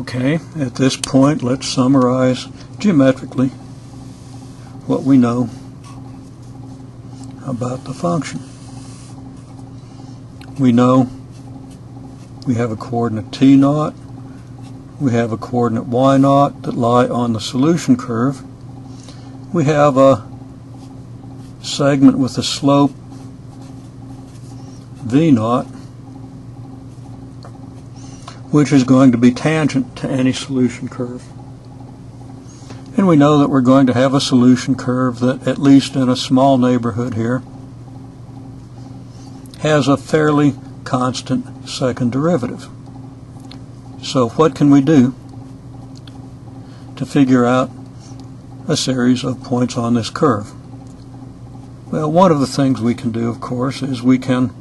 Okay, at this point, let's summarize geometrically what we know about the function. We know we have a coordinate t0, we have a coordinate y0 that lie on the solution curve. We have a segment with a slope v0, which is going to be tangent to any solution curve. And we know that we're going to have a solution curve that, at least in a small neighborhood here, has a fairly constant second derivative. So what can we do to figure out a series of points on this curve? Well, one of the things we can do, of course, is we can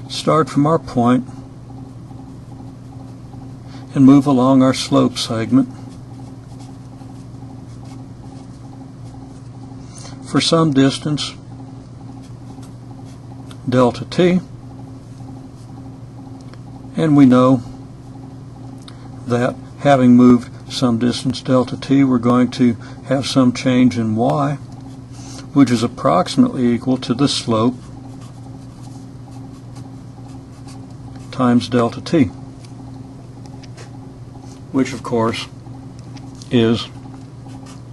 start from our point and move along our slope segment for some distance delta t, and we know that having moved some distance delta t, we're going to have some change in y, which is approximately equal to the slope times delta t, which of course is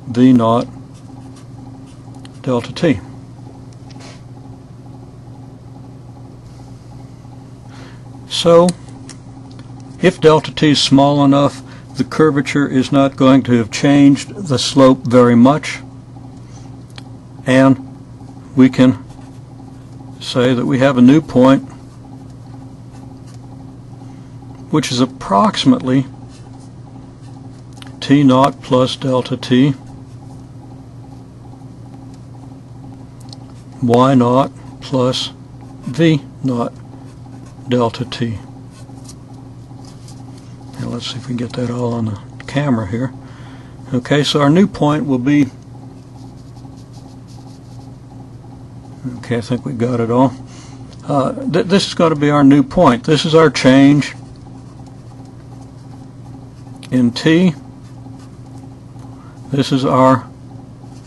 v0 delta t. So if delta t is small enough, the curvature is not going to have changed the slope very much, and we can say that we have a new point which is approximately t0 plus delta t, y0 plus v0 delta t. Now let's see if we can get that all on the camera here. Okay, so our new point will be, okay, I think we got it all. This is going to be our new point. This is our change in t. This is our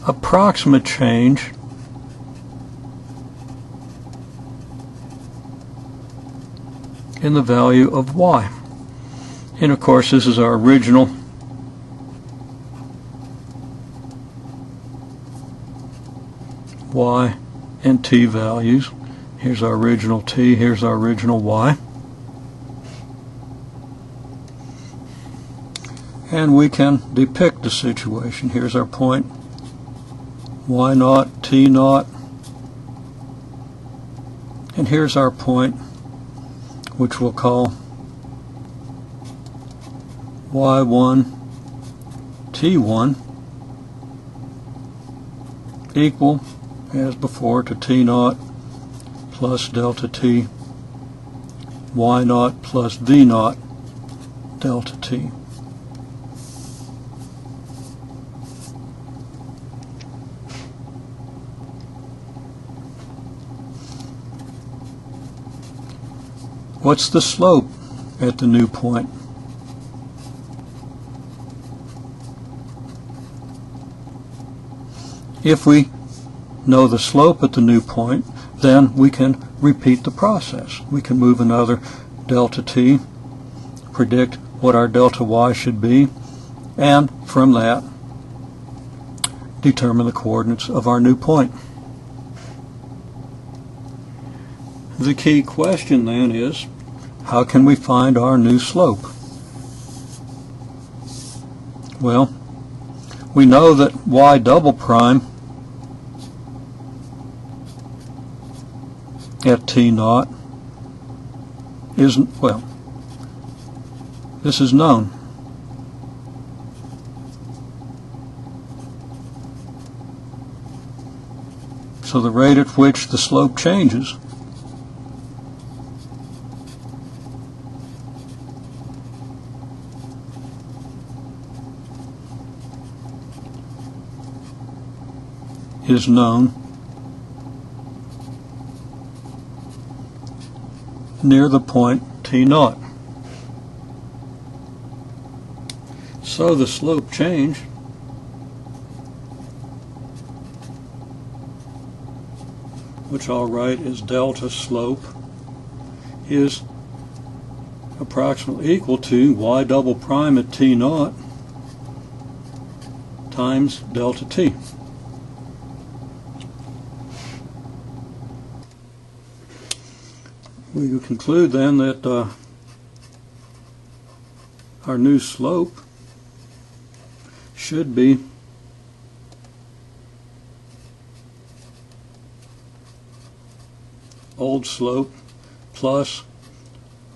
approximate change in the value of y. And of course this is our original y and t values. Here's our original t, here's our original y. And we can depict the situation. Here's our point, y0, t0, and here's our point, which we'll call y1, t1, equal, as before, to t0 plus delta t, y0 plus v0 delta t. What's the slope at the new point? If we know the slope at the new point, then we can repeat the process. We can move another delta t, predict what our delta y should be, and from that determine the coordinates of our new point. The key question then is, how can we find our new slope? Well, we know that y double prime at t0 isn't, well, this is known. So the rate at which the slope changes is known near the point t0. So the slope change which I'll write as delta slope is approximately equal to y double prime at t naught times delta t. We can conclude then that our new slope should be old slope plus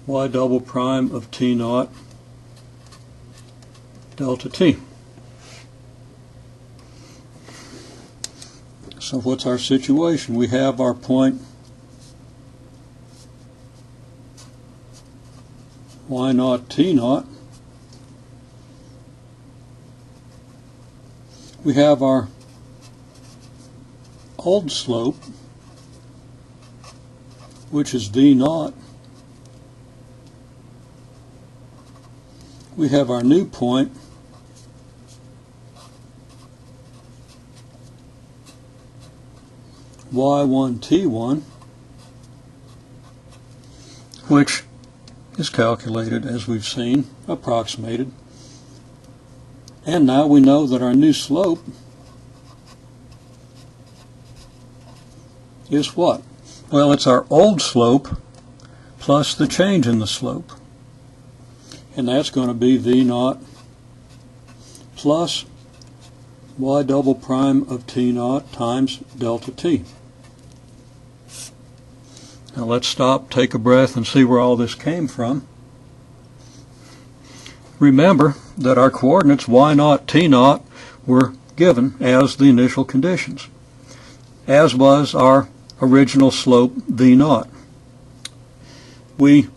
y double prime of t naught delta t. So what's our situation? We have our point y naught t naught. We have our old slope, which is v naught. We have our new point, y1 t1, which is calculated, as we've seen, approximated. And now we know that our new slope is what? Well, it's our old slope plus the change in the slope. And that's going to be v naught plus y double prime of t naught times delta t. Now let's stop, take a breath, and see where all this came from. Remember that our coordinates y naught, t naught were given as the initial conditions, as was our original slope v naught. We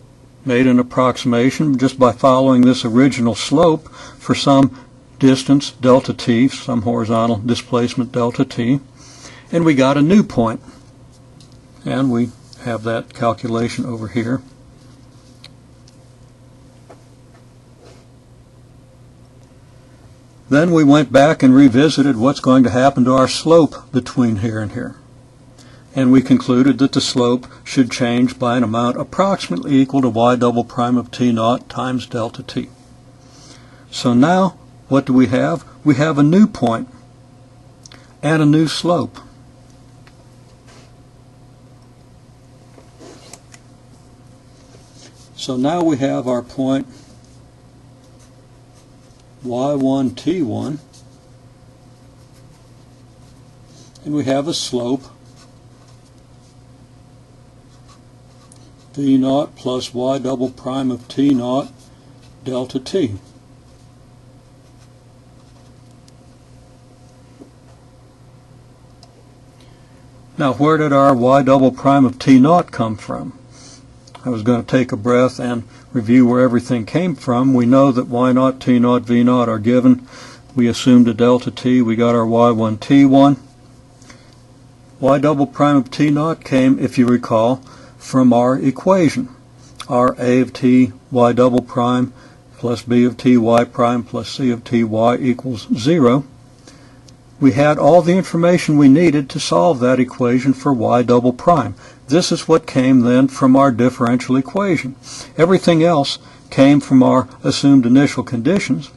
made an approximation just by following this original slope for some distance delta t, some horizontal displacement delta t, and we got a new point. And we have that calculation over here. Then we went back and revisited what's going to happen to our slope between here and here. And we concluded that the slope should change by an amount approximately equal to y double prime of t naught times delta t. So now, what do we have? We have a new point and a new slope. So now we have our point y1 t1, and we have a slope v naught plus y double prime of t naught delta t. Now where did our y double prime of t naught come from? I was going to take a breath and review where everything came from. We know that y naught, t naught, v naught are given. We assumed a delta t. We got our y1 t1. Y double prime of t naught came, if you recall, from our equation. Our a of t y double prime plus b of t y prime plus c of t y equals 0. We had all the information we needed to solve that equation for y double prime. This is what came then from our differential equation. Everything else came from our assumed initial conditions.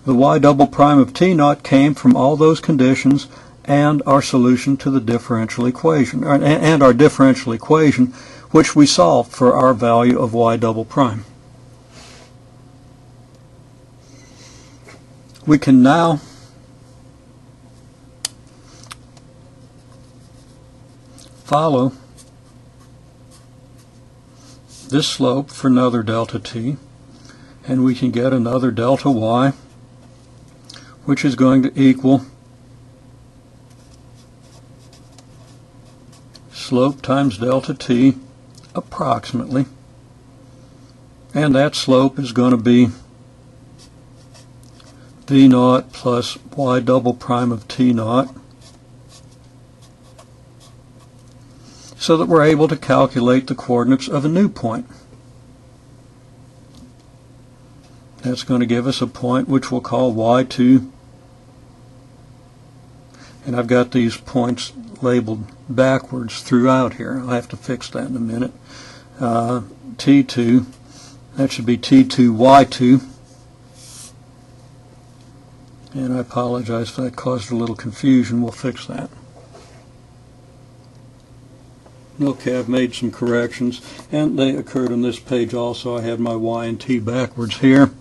The y double prime of t naught came from all those conditions and our solution to the differential equation, and our differential equation, which we solved for our value of y double prime. We can now follow this slope for another delta t, and we can get another delta y, which is going to equal slope times delta t approximately, and that slope is going to be v naught plus y double prime of t naught, so that we're able to calculate the coordinates of a new point. That's going to give us a point which we'll call y2. And I've got these points labeled backwards throughout here. I'll have to fix that in a minute. T2, that should be T2, Y2. And I apologize if that caused a little confusion. We'll fix that. Okay, I've made some corrections, and they occurred on this page also. I had my Y and T backwards here,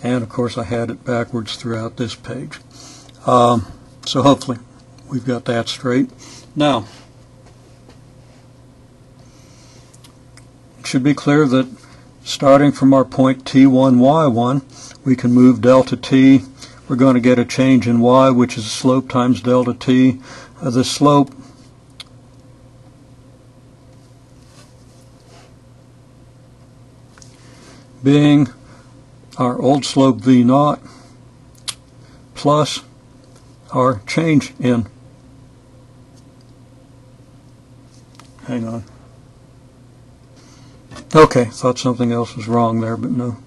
and of course I had it backwards throughout this page. So hopefully we've got that straight. Now, it should be clear that starting from our point T1, Y1, we can move delta T. We're going to get a change in Y, which is slope times delta T. The slope being our old slope V0 plus our change in, hang on, okay, thought something else was wrong there, but no.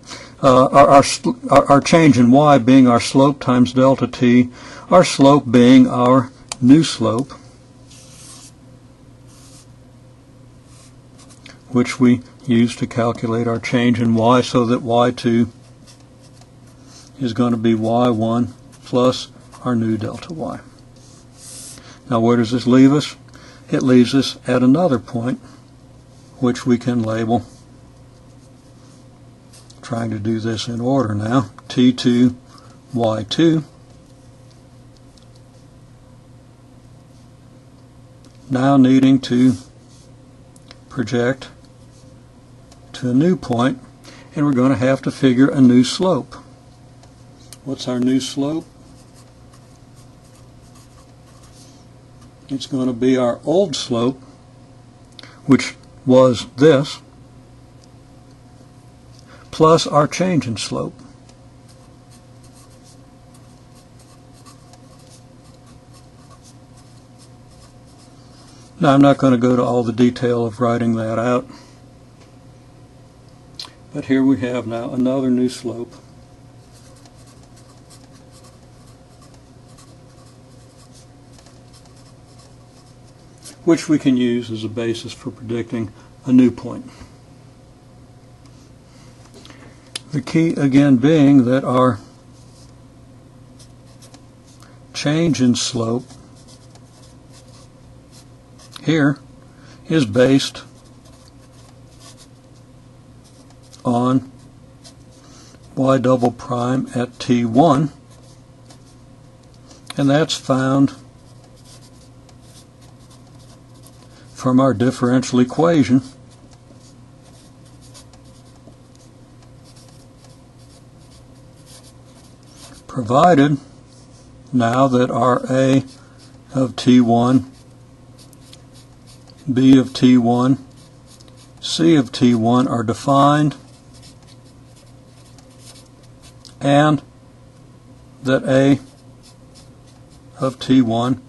Our change in Y being our slope times delta T, our slope being our new slope, which we use to calculate our change in Y, so that Y2 is going to be Y1 plus our new delta Y. Now where does this leave us? It leaves us at another point which we can label, trying to do this in order now, T2, Y2. Now needing to project to a new point, and we're going to have to figure a new slope. What's our new slope? It's going to be our old slope, which was this, plus our change in slope. Now I'm not going to go to all the detail of writing that out, but here we have now another new slope. Which we can use as a basis for predicting a new point. The key again being that our change in slope here is based on y double prime at T1, and that's found from our differential equation, provided now that our A of T1, B of T1, C of T1 are defined, and that A of T1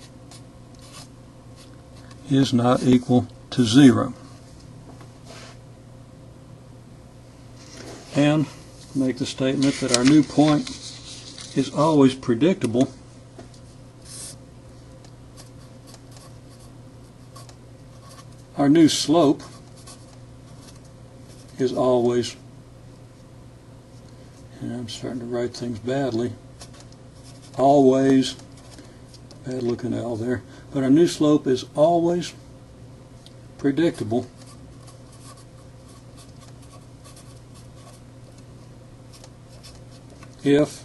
is not equal to 0. And make the statement that our new point is always predictable our new slope is always, and I'm starting to write things badly, always, bad looking L there, but our new slope is always predictable if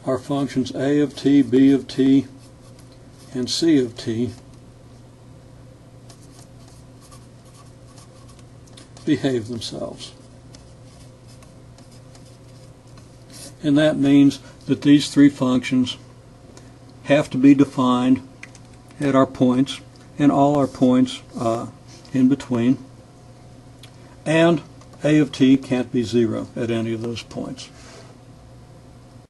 our functions A of t, B of t, and C of t behave themselves. And that means that these three functions have to be defined at our points and all our points in between, and A of t can't be 0 at any of those points.